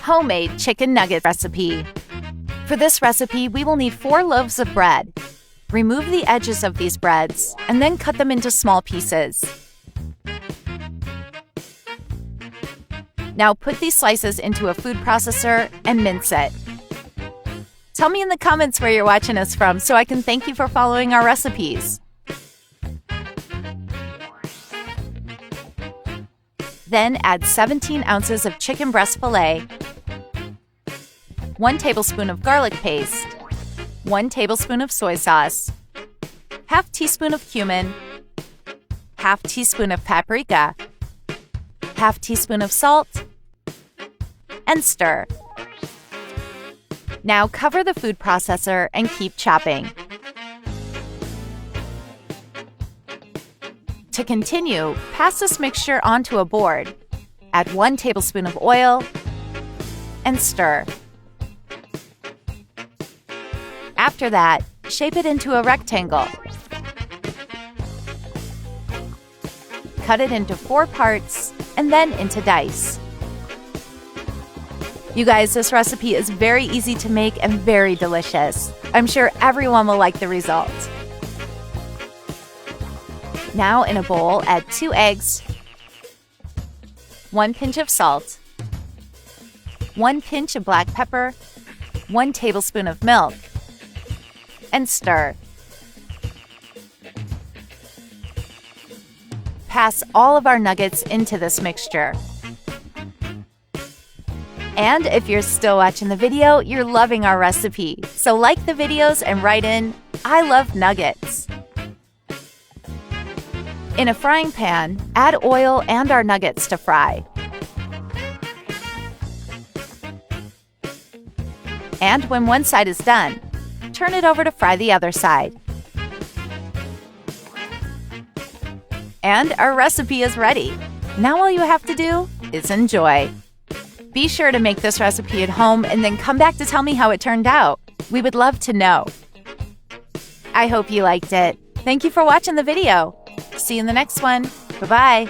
homemade chicken nugget recipe. For this recipe, we will need 4 loaves of bread. Remove the edges of these breads and then cut them into small pieces. Now put these slices into a food processor and mince it. Tell me in the comments where you're watching us from so I can thank you for following our recipes. Then add 17 ounces of chicken breast fillet, 1 tablespoon of garlic paste, 1 tablespoon of soy sauce, ½ teaspoon of cumin, ½ teaspoon of paprika, ½ teaspoon of salt, and stir. Now cover the food processor and keep chopping. To continue, pass this mixture onto a board. Add 1 tablespoon of oil and stir. After that, shape it into a rectangle. Cut it into 4 parts and then into dice. You guys, this recipe is very easy to make and very delicious. I'm sure everyone will like the result. Now in a bowl, add 2 eggs, 1 pinch of salt, 1 pinch of black pepper, 1 tablespoon of milk, and stir. Pass all of our nuggets into this mixture. And if you're still watching the video, you're loving our recipe. So like the videos and write in, "I love nuggets." In a frying pan, add oil and our nuggets to fry. And when one side is done, turn it over to fry the other side. And our recipe is ready. Now all you have to do is enjoy. Be sure to make this recipe at home and then come back to tell me how it turned out. We would love to know. I hope you liked it. Thank you for watching the video. See you in the next one. Bye-bye.